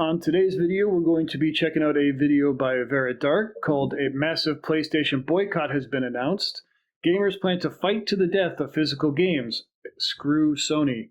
On today's video, we're going to be checking out a video by Vera called "A Massive PlayStation Boycott Has Been Announced. Gamers Plan to Fight to the Death of Physical Games. Screw Sony."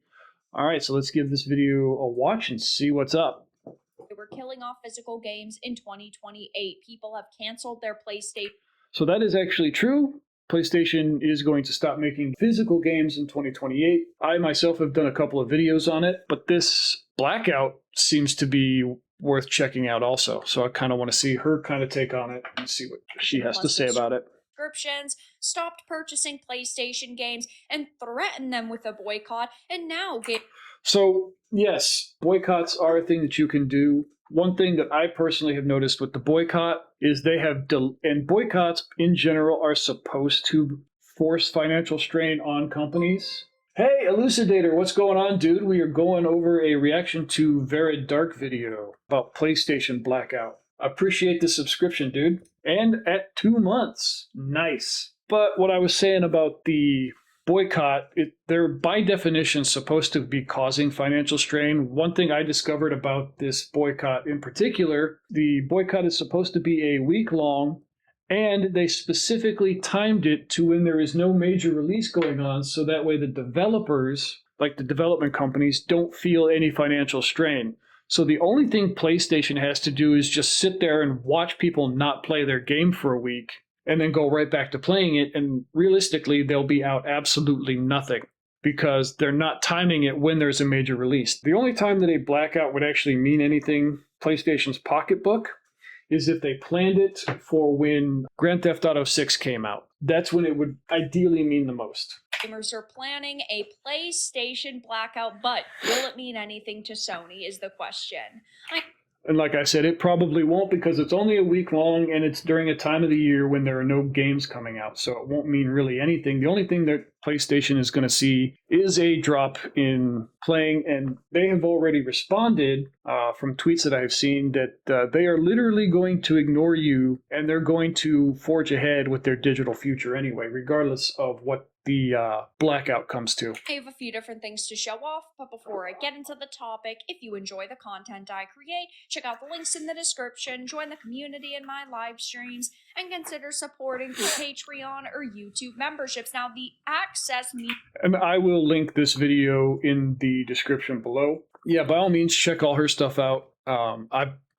Alright, so let's give this video a watch and see what's up. We're killing off physical games in 2028. People have canceled their PlayStation. So that is actually true. PlayStation is going to stop making physical games in 2028. I myself have done a couple of videos on it, but this Blackout seems to be worth checking out also. So I kind of want to see her kind of take on it and see what she has to say about it. Subscriptions, stopped purchasing PlayStation games, and threatened them with a boycott, and now get... So, yes, boycotts are a thing that you can do. One thing that I personally have noticed with the boycott is they have, and boycotts in general are supposed to force financial strain on companies. Hey, Elucidator, what's going on, dude? We are going over a reaction to Vera video about PlayStation Blackout. I appreciate the subscription, dude. And at 2 months. Nice. But what I was saying about the boycott, they're by definition supposed to be causing financial strain. One thing I discovered about this boycott in particular, the boycott is supposed to be a week long, and they specifically timed it to when there is no major release going on, so that way the developers, like the development companies, don't feel any financial strain. So the only thing PlayStation has to do is just sit there and watch people not play their game for a week, and then go right back to playing it, and realistically, they'll be out absolutely nothing because they're not timing it when there's a major release. The only time that a blackout would actually mean anything, PlayStation's pocketbook, is if they planned it for when Grand Theft Auto 6 came out. That's when it would ideally mean the most. Gamers are planning a PlayStation blackout, but will it mean anything to Sony is the question. And like I said, it probably won't because it's only a week long and it's during a time of the year when there are no games coming out. So it won't mean really anything. The only thing that PlayStation is going to see is a drop in playing. And they have already responded from tweets that I've seen that they are literally going to ignore you and they're going to forge ahead with their digital future anyway, regardless of what the blackout comes to. I have a few different things to show off, but before I get into the topic, if you enjoy the content I create, check out the links in the description, join the community in my live streams, and consider supporting through Patreon or YouTube memberships. Now, the access me... And I will link this video in the description below. Yeah, by all means, check all her stuff out.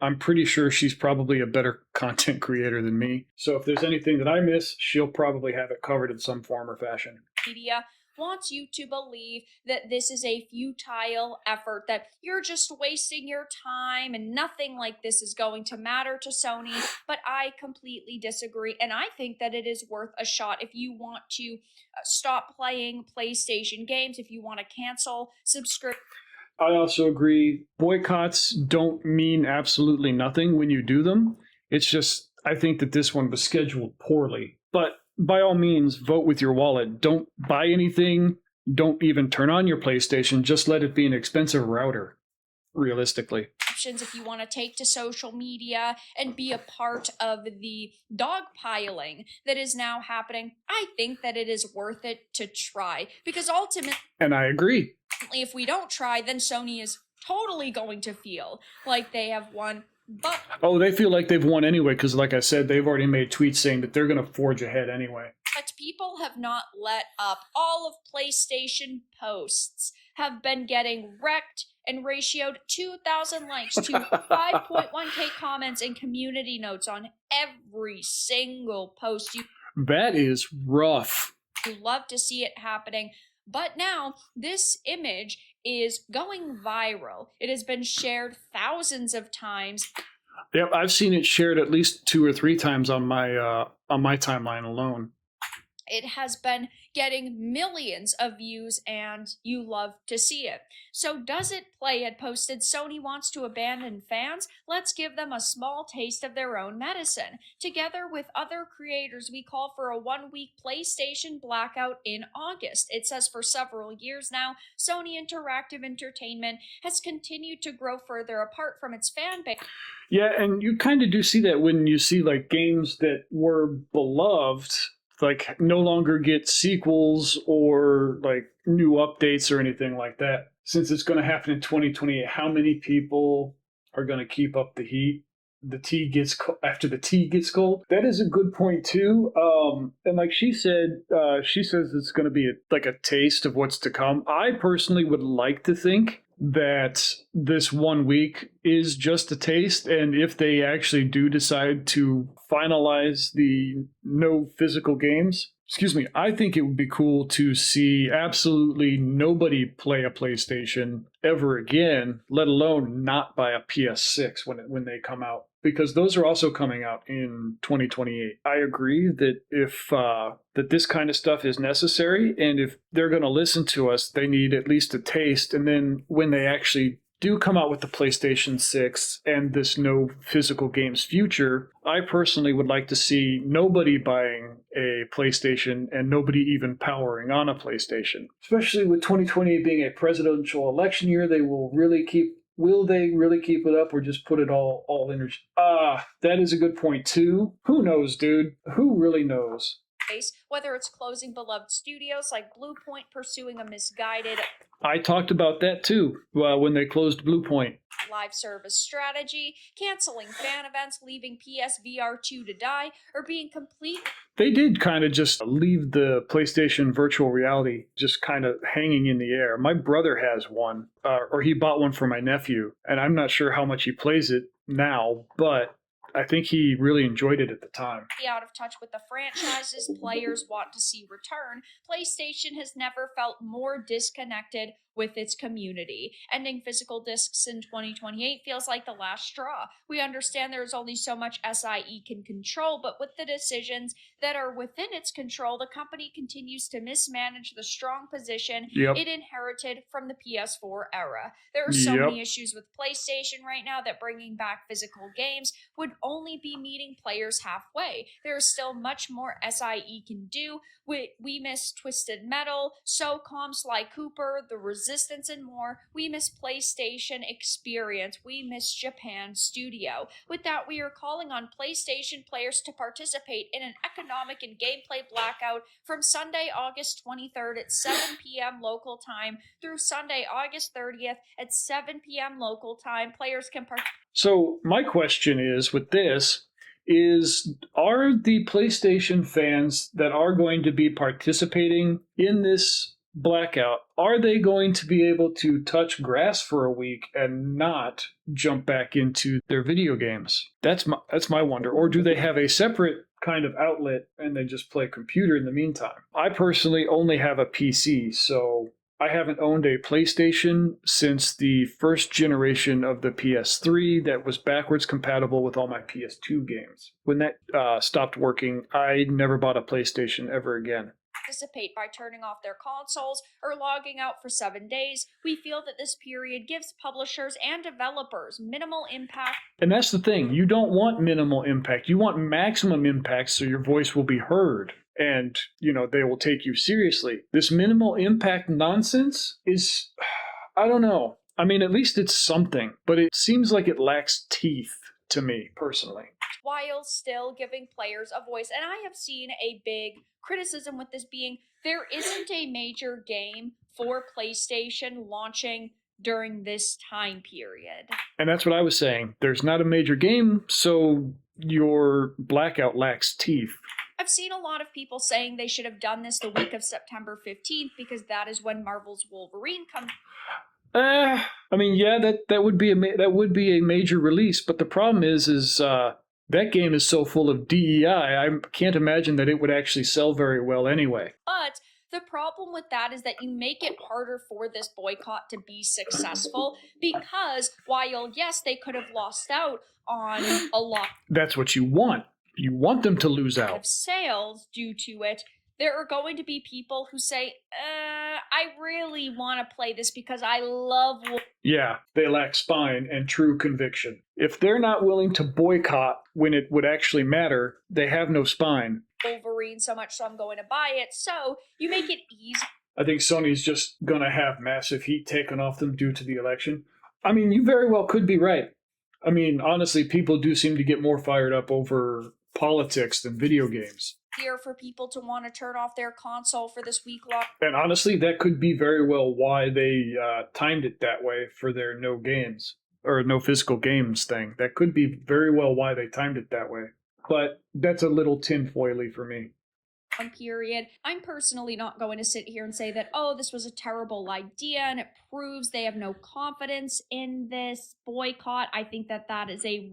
I'm pretty sure she's probably a better content creator than me. So if there's anything that I miss, she'll probably have it covered in some form or fashion. Media wants you to believe that this is a futile effort, that you're just wasting your time and nothing like this is going to matter to Sony, but I completely disagree, and I think that it is worth a shot if you want to stop playing PlayStation games, if you want to cancel subscription. I also agree. Boycotts don't mean absolutely nothing when you do them. It's just, I think that this one was scheduled poorly. But by all means, vote with your wallet. Don't buy anything. Don't even turn on your PlayStation. Just let it be an expensive router, realistically. If you want to take to social media and be a part of the dogpiling that is now happening, I think that it is worth it to try. Because ultimately... And I agree. If we don't try, then Sony is totally going to feel like they have won. But oh, they feel like they've won anyway, because like I said, they've already made tweets saying that they're going to forge ahead anyway. But people have not let up. All of PlayStation posts have been getting wrecked and ratioed 2,000 likes to 5.1k comments and community notes on every single post. That is rough. You love to see it happening. But now, this image is going viral. It has been shared thousands of times. Yep, I've seen it shared at least 2 or 3 times on my timeline alone. It has been getting millions of views, and you love to see it. So Does It Play had posted, Sony wants to abandon fans. Let's give them a small taste of their own medicine. Together with other creators, we call for a 1-week PlayStation blackout in August. It says for several years now, Sony Interactive Entertainment has continued to grow further apart from its fan base. Yeah, and you kind of do see that when you see like games that were beloved like no longer get sequels or like new updates or anything like that. Since it's going to happen in 2028, how many people are going to keep up the heat. After the tea gets cold. That is a good point too. And like she said, she says it's going to be like a taste of what's to come. I personally would like to think that this 1 week is just a taste, and if they actually do decide to finalize the no physical games, excuse me, I think it would be cool to see absolutely nobody play a PlayStation ever again, let alone not buy a PS6 when they come out, because those are also coming out in 2028. I agree that if that this kind of stuff is necessary, and if they're going to listen to us, they need at least a taste, and then when they actually do come out with the PlayStation 6 and this no physical games future, I personally would like to see nobody buying a PlayStation and nobody even powering on a PlayStation. Especially with 2020 being a presidential election year, will they really keep it up or just put it all in? That is a good point too. Who knows, dude? Who really knows? Whether it's closing beloved studios like Blue Point, pursuing a misguided I talked about that too when they closed Blue Point. Live service strategy, canceling fan events, leaving PSVR 2 to die, or being complete. They did kind of just leave the PlayStation virtual reality just kind of hanging in the air. My brother has one, or he bought one for my nephew, and I'm not sure how much he plays it now, but I think he really enjoyed it at the time. Out of touch with the franchises players want to see return, PlayStation has never felt more disconnected with its community. Ending physical discs in 2028 feels like the last straw. We understand there is only so much SIE can control, but with the decisions that are within its control, the company continues to mismanage the strong position it inherited from the PS4 era. There are so many issues with PlayStation right now that bringing back physical games would only be meeting players halfway. There is still much more SIE can do. We miss Twisted Metal, SOCOM, Sly Cooper, The Resistance, and more. We miss PlayStation Experience. We miss Japan Studio. With that, we are calling on PlayStation players to participate in an economic and gameplay blackout from Sunday, August 23rd at 7 p.m. local time through Sunday, August 30th at 7 p.m. local time. Players can participate. So my question is, with this, are the PlayStation fans that are going to be participating in this blackout, are they going to be able to touch grass for a week and not jump back into their video games? That's my wonder. Or do they have a separate kind of outlet and they just play computer in the meantime? I personally only have a PC, so I haven't owned a PlayStation since the first generation of the PS3 that was backwards compatible with all my PS2 games. When that stopped working, I never bought a PlayStation ever again. Participate by turning off their consoles or logging out for 7 days. We feel that this period gives publishers and developers minimal impact. And that's the thing. You don't want minimal impact. You want maximum impact so your voice will be heard. And, they will take you seriously. This minimal impact nonsense is, I don't know. I mean, at least it's something, but it seems like it lacks teeth to me, personally. While still giving players a voice. And I have seen a big criticism with this being there isn't a major game for PlayStation launching during this time period. And that's what I was saying. There's not a major game, so your blackout lacks teeth. I've seen a lot of people saying they should have done this the week of September 15th because that is when Marvel's Wolverine comes. I mean, yeah, that would be a major release, but the problem is that game is so full of DEI. I can't imagine that it would actually sell very well anyway. But the problem with that is that you make it harder for this boycott to be successful because while, yes, they could have lost out on a lot. That's what you want. You want them to lose out. Of sales due to it. There are going to be people who say, I really want to play this because I love... Yeah, they lack spine and true conviction. If they're not willing to boycott when it would actually matter, they have no spine. Wolverine so much, so I'm going to buy it. So you make it easy. I think Sony's just going to have massive heat taken off them due to the election. I mean, you very well could be right. I mean, honestly, people do seem to get more fired up over politics than video games. Here for people to want to turn off their console for this week long. And honestly, that could be very well why they timed it that way for their no games. or no physical games thing. That could be very well why they timed it that way. But that's a little tinfoily for me. Period. I'm personally not going to sit here and say that, oh, this was a terrible idea and it proves they have no confidence in this boycott. I think that is a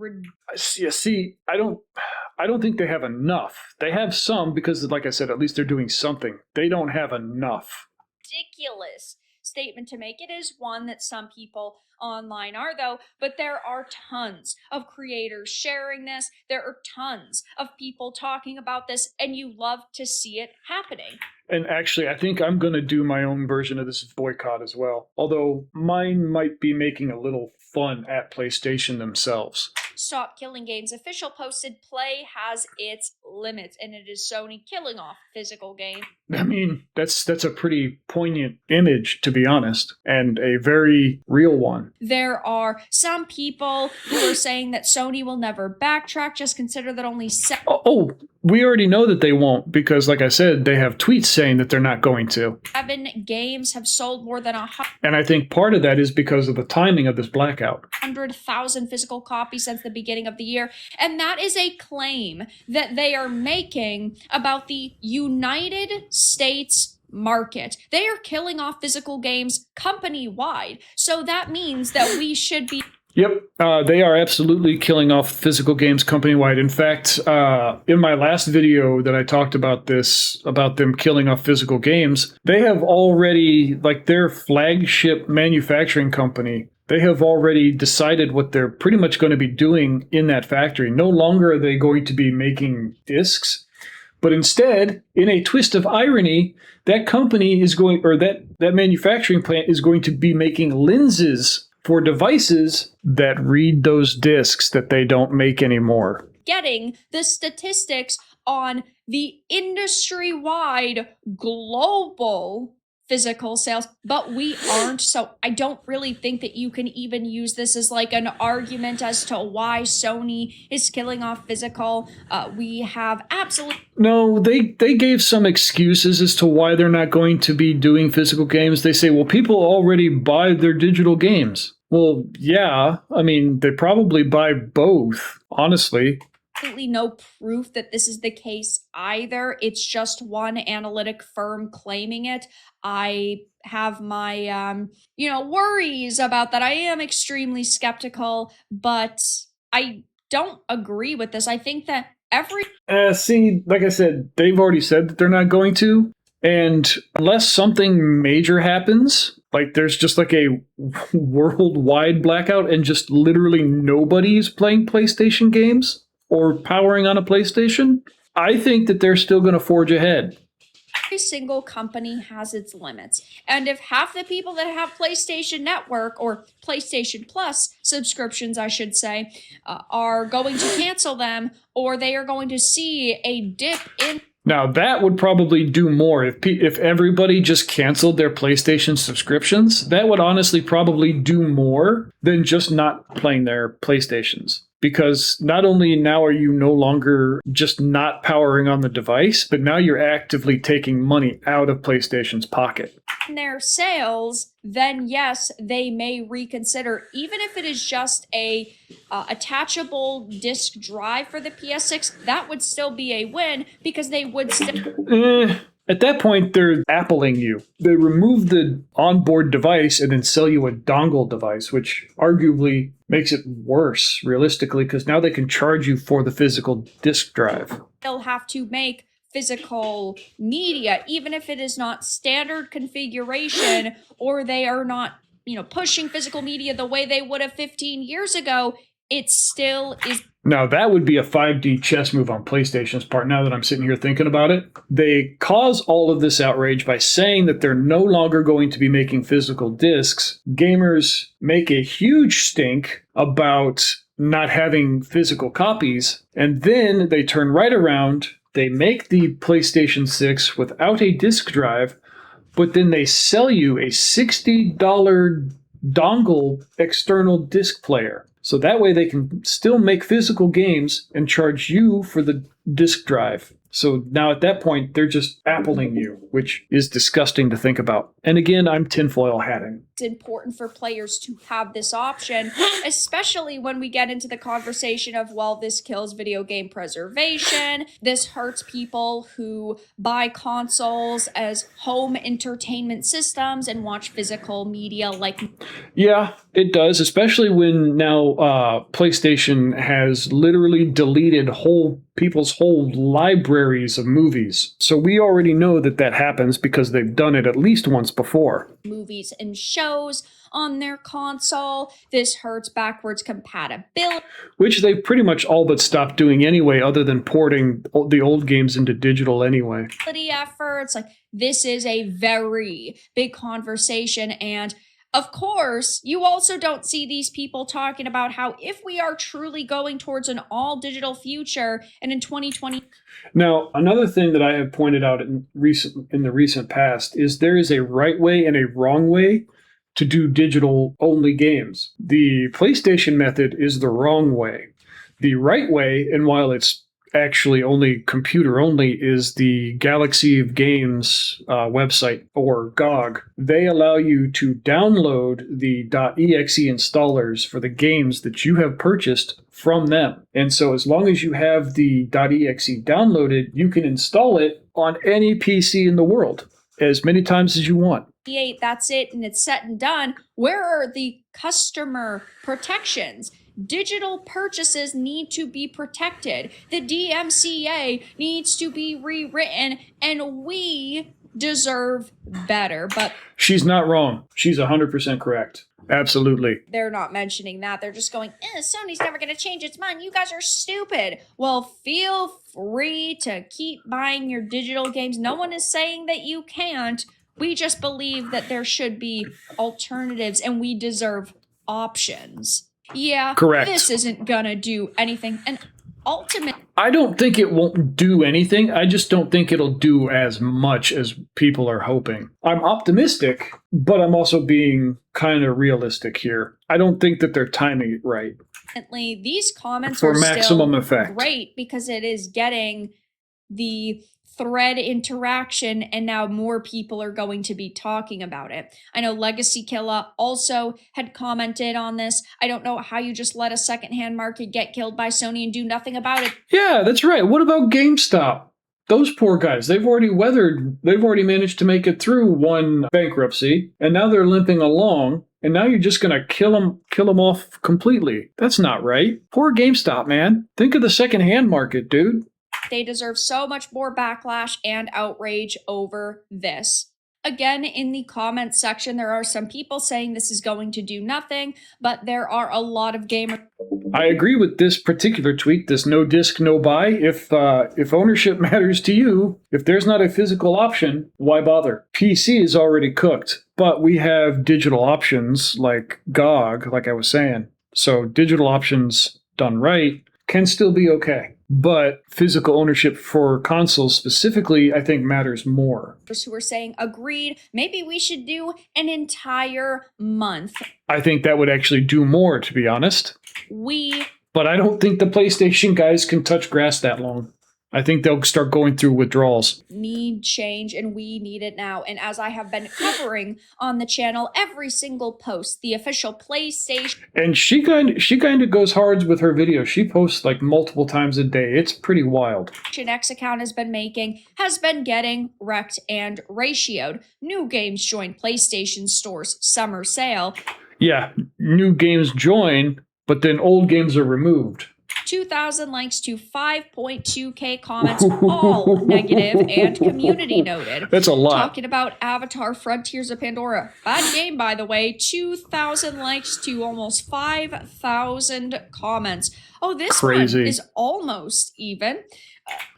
Yeah, see, I don't think they have enough. They have some because, like I said, at least they're doing something. They don't have enough. ridiculous statement to make. It is one that some people online are, though, but there are tons of creators sharing this. There are tons of people talking about this, and you love to see it happening. And actually, I think I'm going to do my own version of this boycott as well. Although mine might be making a little fun at PlayStation themselves. Stop Killing Games official posted play has its limits, and it is Sony killing off physical games. I mean, that's a pretty poignant image, to be honest, and a very real one. There are some people who are saying that Sony will never backtrack. Just consider that only we already know that they won't because, like I said, they have tweets saying that they're not going to. 7 games have sold more than 100. And I think part of that is because of the timing of this blackout. 100,000 physical copies since the beginning of the year. And that is a claim that they are making about the United States market. They are killing off physical games company-wide. So that means that we should be... Yep, they are absolutely killing off physical games company-wide. In fact, in my last video that I talked about this, about them killing off physical games, they have already, like their flagship manufacturing company, they have already decided what they're pretty much going to be doing in that factory. No longer are they going to be making discs, but instead, in a twist of irony, that company is going, or that manufacturing plant is going to be making lenses for devices that read those discs that they don't make anymore. Getting the statistics on the industry-wide global physical sales, but we aren't. So I don't really think that you can even use this as like an argument as to why Sony is killing off physical. We have absolutely... No, they gave some excuses as to why they're not going to be doing physical games. They say, well, people already buy their digital games. Well, yeah, I mean, they probably buy both, honestly. Absolutely no proof that this is the case either. It's just one analytic firm claiming it. I have my, worries about that. I am extremely skeptical, but I don't agree with this. I think that see, like I said, they've already said that they're not going to. And unless something major happens, like there's just like a worldwide blackout and just literally nobody's playing PlayStation games or powering on a PlayStation, I think that they're still going to forge ahead. Every single company has its limits. And if half the people that have PlayStation Network or PlayStation Plus subscriptions, I should say, are going to cancel them, or they are going to see a dip in... Now, that would probably do more if everybody just canceled their PlayStation subscriptions. That would honestly probably do more than just not playing their PlayStations. Because not only now are you no longer just not powering on the device, but now you're actively taking money out of PlayStation's pocket. Their sales, then yes, they may reconsider, even if it is just a attachable disc drive for the PS6, that would still be a win because they would still... At that point, they're appling you. They remove the onboard device and then sell you a dongle device, which arguably makes it worse, realistically, because now they can charge you for the physical disk drive. They'll have to make physical media, even if it is not standard configuration or they are not, pushing physical media the way they would have 15 years ago. It still is. Now, that would be a 5D chess move on PlayStation's part, now that I'm sitting here thinking about it. They cause all of this outrage by saying that they're no longer going to be making physical discs. Gamers make a huge stink about not having physical copies, and then they turn right around, they make the PlayStation 6 without a disc drive, but then they sell you a $60 dongle external disc player. So that way they can still make physical games and charge you for the disc drive. So now at that point, they're just appling you, which is disgusting to think about. And again, I'm tinfoil hatting. It's important for players to have this option, especially when we get into the conversation of, well, this kills video game preservation. This hurts people who buy consoles as home entertainment systems and watch physical media like... Yeah, it does, especially when now PlayStation has literally deleted people's whole libraries of movies. So we already know that happens because they've done it at least once before. Movies and shows on their console. This hurts backwards compatibility. Which they pretty much all but stopped doing anyway, other than porting the old games into digital anyway. Efforts, like, this is a very big conversation, and of course, you also don't see these people talking about how if we are truly going towards an all-digital future, and in 2020... Now, another thing that I have pointed out in the recent past is there is a right way and a wrong way to do digital-only games. The PlayStation method is the wrong way. The right way, and while it's actually only computer-only, is the Galaxy of Games website, or GOG. They allow you to download the .exe installers for the games that you have purchased from them. And so as long as you have the .exe downloaded, you can install it on any PC in the world as many times as you want. That's it, and it's set and done. Where are the customer protections? Digital purchases need to be protected. The DMCA needs to be rewritten, and we deserve better. But she's not wrong. She's 100% correct. Absolutely. They're not mentioning that. They're just going, Sony's never going to change its mind. You guys are stupid. Well, feel free to keep buying your digital games. No one is saying that you can't. We just believe that there should be alternatives, and we deserve options. Yeah, correct. This isn't gonna do anything. And ultimately, I don't think it won't do anything. I just don't think it'll do as much as people are hoping. I'm optimistic, but I'm also being kind of realistic here. I don't think that they're timing it right. These comments for are maximum still effect. Great because it is getting the thread interaction, and now more people are going to be talking about it. I know Legacy Killa also had commented on this. I don't know how you just let a secondhand market get killed by Sony and do nothing about it. Yeah, that's right. What about GameStop? Those poor guys, they've already managed to make it through one bankruptcy, and now they're limping along, and now you're just going to kill them off completely. That's not right. Poor GameStop, man. Think of the secondhand market, dude. They deserve so much more backlash and outrage over this. Again, in the comments section, there are some people saying this is going to do nothing, but there are a lot of gamers. I agree with this particular tweet, this no disc, no buy. If ownership matters to you, if there's not a physical option, why bother? PC is already cooked, but we have digital options like GOG, like I was saying. So digital options done right can still be okay. But physical ownership for consoles specifically, I think, matters more. Who are saying, agreed, maybe we should do an entire month. I think that would actually do more, to be honest. But I don't think the PlayStation guys can touch grass that long. I think they'll start going through withdrawals. Need change, and we need it now. And as I have been covering on the channel, every single post, the official PlayStation. And she kind of goes hard with her videos. She posts like multiple times a day. It's pretty wild. X account has been getting wrecked and ratioed. New games join PlayStation Store's summer sale. Yeah, new games join, but then old games are removed. 2,000 likes to 5.2k comments, all negative and community noted. That's a lot. Talking about Avatar Frontiers of Pandora. Bad game, by the way. 2,000 likes to almost 5,000 comments. Oh, this Crazy. One is almost even.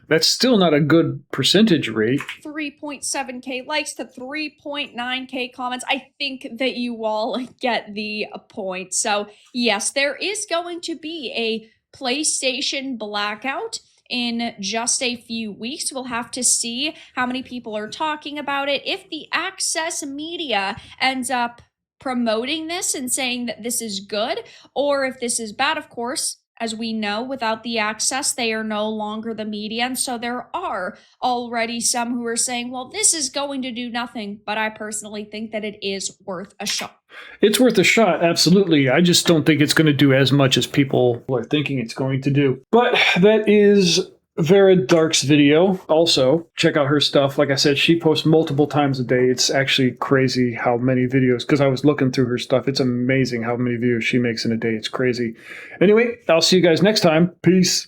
That's still not a good percentage rate. 3.7k likes to 3.9k comments. I think that you all get the point. So, yes, there is going to be a PlayStation blackout in just a few weeks. We'll have to see how many people are talking about it. If the access media ends up promoting this and saying that this is good, or if this is bad, of course, As we know, without the access, they are no longer the media. And so there are already some who are saying, well, this is going to do nothing. But I personally think that it is worth a shot. It's worth a shot, absolutely. I just don't think it's going to do as much as people are thinking it's going to do. But that is Vera Dark's video. Also, check out her stuff. Like I said, she posts multiple times a day. It's actually crazy how many videos, because I was looking through her stuff. It's amazing how many videos she makes in a day. It's crazy. Anyway, I'll see you guys next time. Peace.